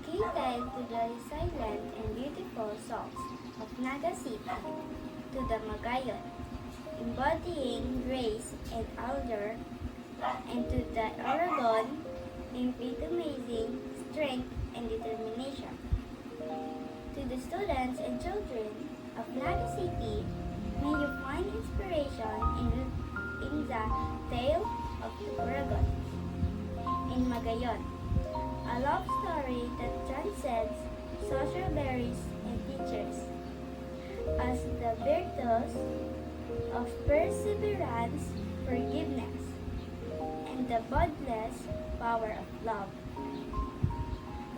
dedicated to the resilient and beautiful souls of Naga City, to the Magayon, embodying grace and ardor, and to the Aragon, epitomizing strength and determination. To the students and children of Naga City, may you find inspiration in the tale of Aragon. In Magayon, a love story that transcends social barriers and teachers, as the virtues of perseverance, forgiveness, and the boundless power of love.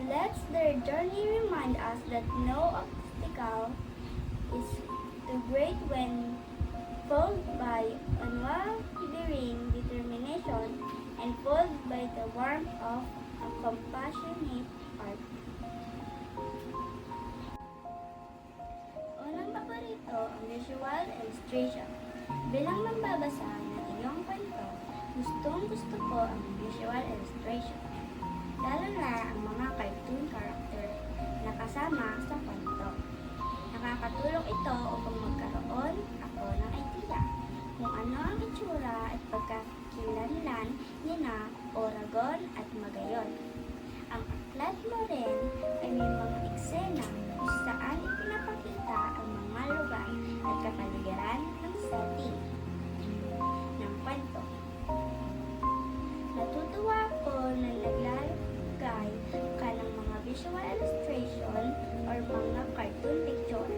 Let their journey remind us that no obstacle is too great when followed by unwavering determination and followed by the warmth of a compassionate heart. Unang paborito ang visual illustration. Bilang mambabasa ng iyong kwento, gustong-gusto ko ang visual illustration. Lalo na ang mga cartoon character na kasama sa kwento. Nakakatulong ito upang magkaroon ako ng idea kung ano ang itsura at pagkakilanlan ni na Aragon at Magayon. Ang aklat mo rin ay may mga eksena kung saan ipinapakita ang mga lugar at kapaligiran ng setting ng kwento. Natutuwa ako na naglalagay ka ng mga visual illustration or mga cartoon picture.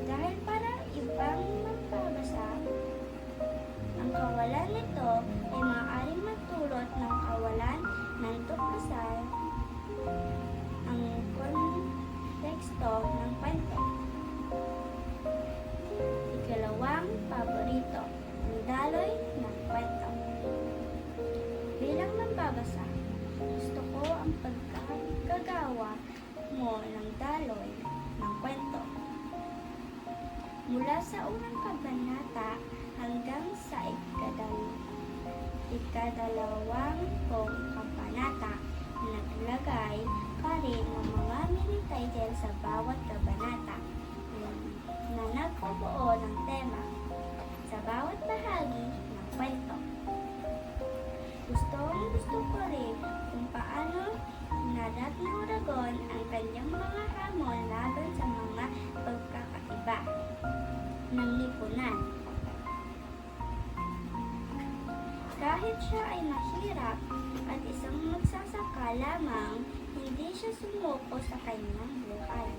Dahil para ibang magbabasa, ang kawalan nito ay maaaring magdulot ng kawalan ng tuklasan ang konteksto ng kwento. Ikalawang paborito, ang daloy ng kwento. Bilang mambabasa, gusto ko ang pagkakagawa mo ng daloy ng kwento. Mula sa unang kabanata hanggang sa ikadalawang kabanata, naglagay ka rin ng mga mini-title sa bawat kabanata na nagbubuo ng tema sa bawat bahagi ng kwento. Gusto ko rin kung paano nadat ng Aragon ang kanyang mga hamon laban sa mga pagkakaiba ng lipunan. Kahit siya ay mahirap at isang magsasaka lamang, hindi siya sumuko sa kanyang buhay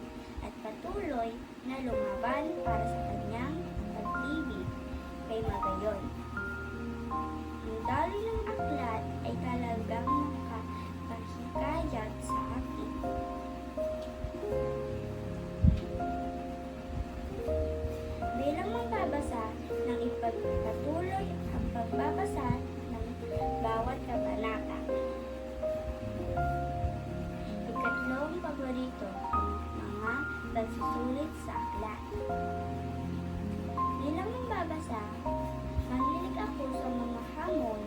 at patuloy na lumaban para sa kanyang pag-ibig kay Magayon. Ang daloy ng aklat ay talagang nakakahikayat sa akin. Bilang magbabasa ng ipagpatuloy ang pagbabasa ng bawat kabanata. Ikatlong paborito ang mga pagsusulit sa aklat. Bilang magbabasa, mahilig ako sa mga hamon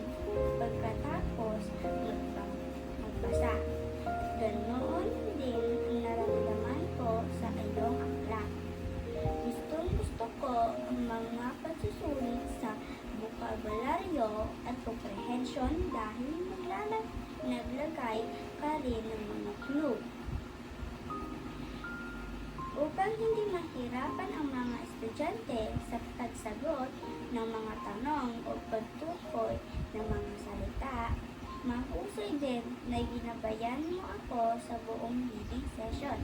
pagkatapos magbasa. Ganoon din ang naramdaman ko sa iyong aklat. Gustong-gusto ko ang mga pagsusulit sa bokabularyo at comprehension dahil naglagay ka rin ng mga clue. Upang hindi mahirapan ang mga estudyante sa pagsagot ng mga tanong o pagtukoy ng mga salita, mahusay din na ginabayan mo ako sa buong reading session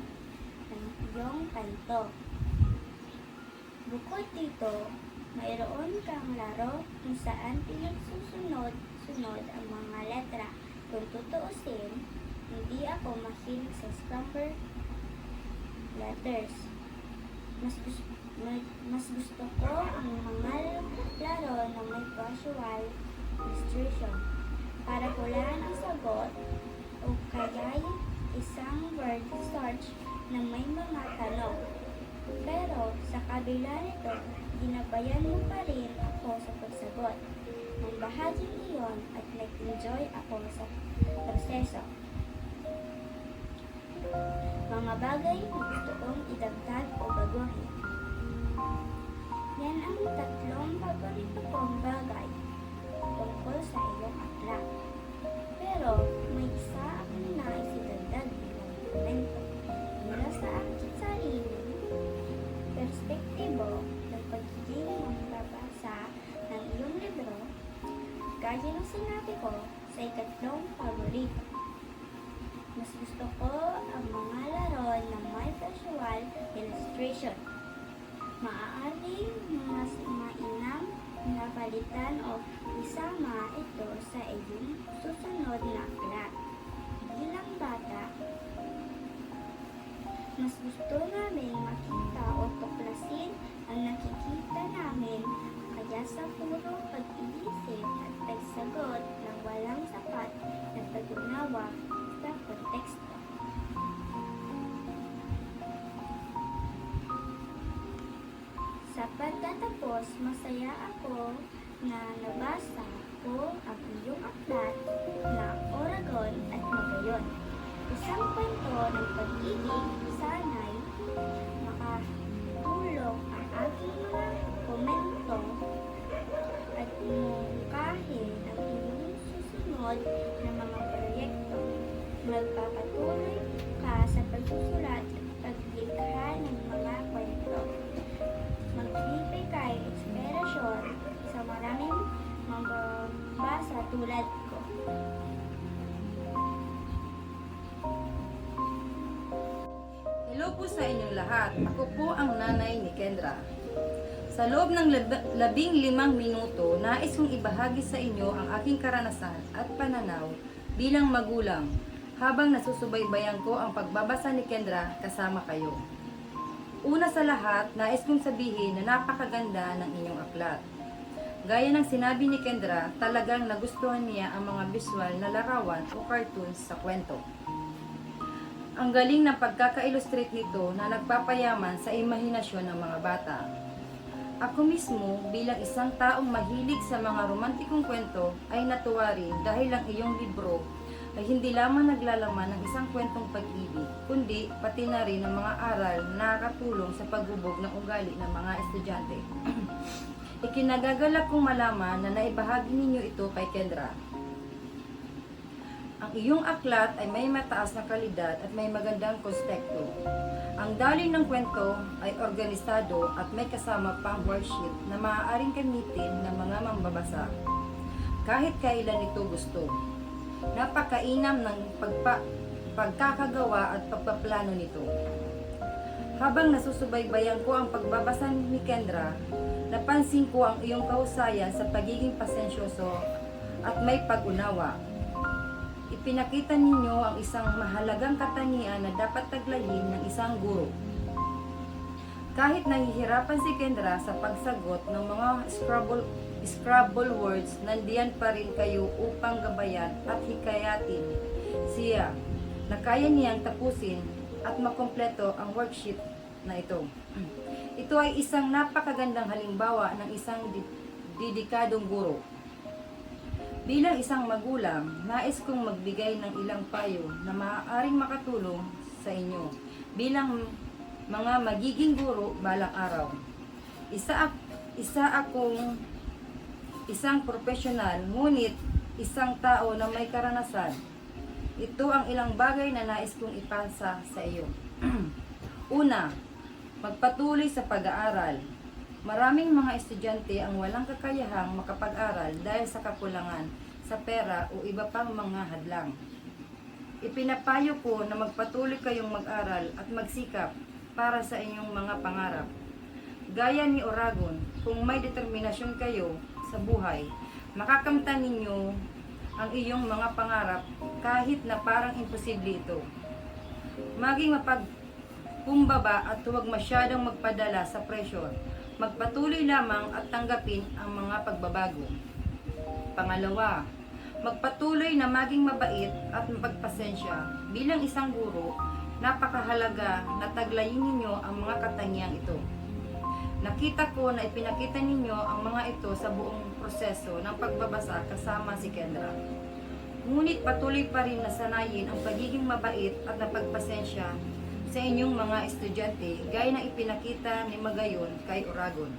ng iyong kanto. Bukod dito, mayroon kang laro kung saan pinagsusunod-sunod ang mga letra. Kung tutuusin, hindi ako mahilig sa scrambled letters. Mas gusto ko ang mga laro na may visual illustration para hulaan ang sagot o kaya isang word search na may mga tanong. Pero sa kabila nito, ginabayan mo pa rin ako sa pagsagot ng bahaging iyon at nag-enjoy ako sa proseso. Mga bagay na gusto kong idagdag o baguhin. Yan ang 3 paborito kong bagay tungkol sa iyong aklat. Pero may isa akong nais idagdag bilang komento mula sa aking sariling perspektibo ng pagiging magbabasa ng iyong libro, gaya ng sinabi ko sa 3 paborito. Mas gusto ko ang mga laro na may visual illustration. Maaaring mas mainam na palitan o isama ito sa iyong susunod na aklat. Bilang bata, mas gusto namin makita o tuklasin ang nakikita namin, kaya sa puro pag-iisip at pagsagot ng walang sapat na pag-unawa sa konteksto. Sa pagtatapos, masaya ako na nabasa ko ang iyong aklat na Oragon at Magayon. Isang kwento ng pag-ibig, sana'y makatulong ang aking mga komento at mungkahin ang iyong susunod na mga proyekto. Magpapatuloy ka sa pagsusulat at paglikha ng mga kwento. Magbibigay kay inspirasyon sa maraming mambabasa tulad ko. Hello po sa inyong lahat. Ako po ang nanay ni Kendra. Sa loob ng 15 minuto, nais kong ibahagi sa inyo ang aking karanasan at pananaw bilang magulang habang nasusubaybayan ko ang pagbabasa ni Kendra kasama kayo. Una sa lahat, nais kong sabihin na napakaganda ng inyong aklat. Gaya ng sinabi ni Kendra, talagang nagustuhan niya ang mga visual na larawan o cartoons sa kwento. Ang galing ng pagkaka-illustrate nito na nagpapayaman sa imahinasyon ng mga bata. Ako mismo, bilang isang taong mahilig sa mga romantikong kwento, ay natuwa rin dahil ang iyong libro ay hindi lamang naglalaman ng isang kwentong pag-ibig, kundi pati na rin ang mga aral na nakakatulong sa paghubog ng ugali ng mga estudyante. Ikinagagalak kong malaman na naibahagi ninyo ito kay Kendra. Ang iyong aklat ay may mataas na kalidad at may magandang konteksto. Ang daloy ng kwento ay organisado at may kasama pang worksheet na maaaring gamitin ng mga mambabasa kahit kailan ito gusto. Napakainam ng pagkakagawa at pagpaplano nito. Habang nasusubaybayan ko ang pagbabasa ni Kendra, napansin ko ang iyong kahusayan sa pagiging pasensyoso at may pag-unawa. Ipinakita ninyo ang isang mahalagang katangian na dapat taglayin ng isang guro. Kahit nahihirapan si Kendra sa pagsagot ng mga Scrabble words, nandiyan pa rin kayo upang gabayan at hikayatin siya na kaya niyang tapusin at makompleto ang worksheet na ito. Ito ay isang napakagandang halimbawa ng isang dedikadong guro. Bilang isang magulang, nais kong magbigay ng ilang payo na maaaring makatulong sa inyo bilang mga magiging guro balang araw. Akong isang profesional, ngunit isang tao na may karanasan. Ito ang ilang bagay na nais kong ipasa sa iyo. Una, magpatuloy sa pag-aaral. Maraming mga estudyante ang walang kakayahang makapag-aral dahil sa kakulangan sa pera o iba pang mga hadlang. Ipinapayo ko na magpatuloy kayong mag-aral at magsikap para sa inyong mga pangarap. Gaya ni Oragon, kung may determinasyon kayo sa buhay, makakamtan ninyo ang iyong mga pangarap kahit na parang imposible ito. Maging mapagkumbaba at huwag masyadong magpadala sa pressure. Magpatuloy lamang at tanggapin ang mga pagbabago. Pangalawa, magpatuloy na maging mabait at mapagpasensya. Bilang isang guro, napakahalaga na taglayin ninyo ang mga katangiang ito. Nakita ko na ipinakita ninyo ang mga ito sa buong proseso ng pagbabasa kasama si Kendra. Ngunit patuloy pa rin nasanayin ang pagiging mabait at napagpasensya sa inyong mga estudyante gaya ng ipinakita ni Magayon kay Oragon.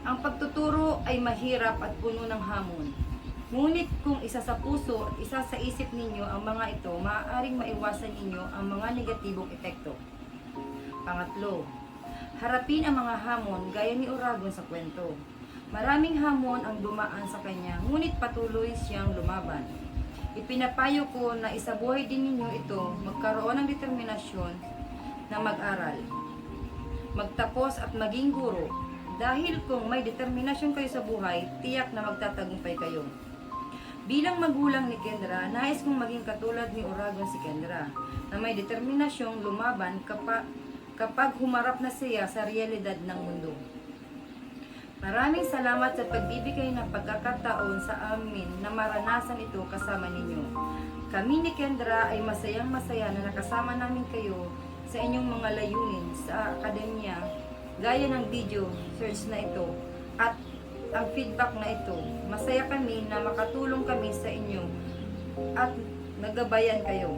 Ang pagtuturo ay mahirap at puno ng hamon. Ngunit kung isa sa puso at isa sa isip ninyo ang mga ito, maaaring maiwasan ninyo ang mga negatibong epekto. Pangatlo, harapin ang mga hamon gaya ni Oragon sa kwento. Maraming hamon ang dumaan sa kanya, ngunit patuloy siyang lumaban. Ipinapayo ko na isabuhay din ninyo ito, magkaroon ng determinasyon na mag-aral, magtapos at maging guro. Dahil kung may determinasyon kayo sa buhay, tiyak na magtatagumpay kayo. Bilang magulang ni Kendra, nais kong maging katulad ni Oragon si Kendra, na may determinasyong lumaban kapag humarap na siya sa realidad ng mundo. Maraming salamat sa pagbibigay ng pagkakataon sa amin na maranasan ito kasama ninyo. Kami ni Kendra ay masayang-masaya na nakasama namin kayo sa inyong mga layunin sa akademya, gaya ng video search na ito at ang feedback na ito. Masaya kami na makatulong kami sa inyo at nagabayan kayo.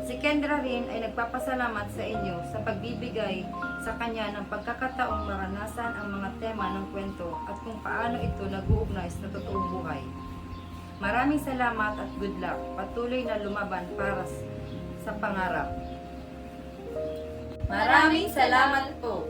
Si Kendra rin ay nagpapasalamat sa inyo sa pagbibigay sa kanya ng pagkakataong maranasan ang mga tema ng kwento at kung paano ito nag-uugnay sa totoong buhay. Maraming salamat at good luck. Patuloy na lumaban para sa pangarap. Maraming salamat po.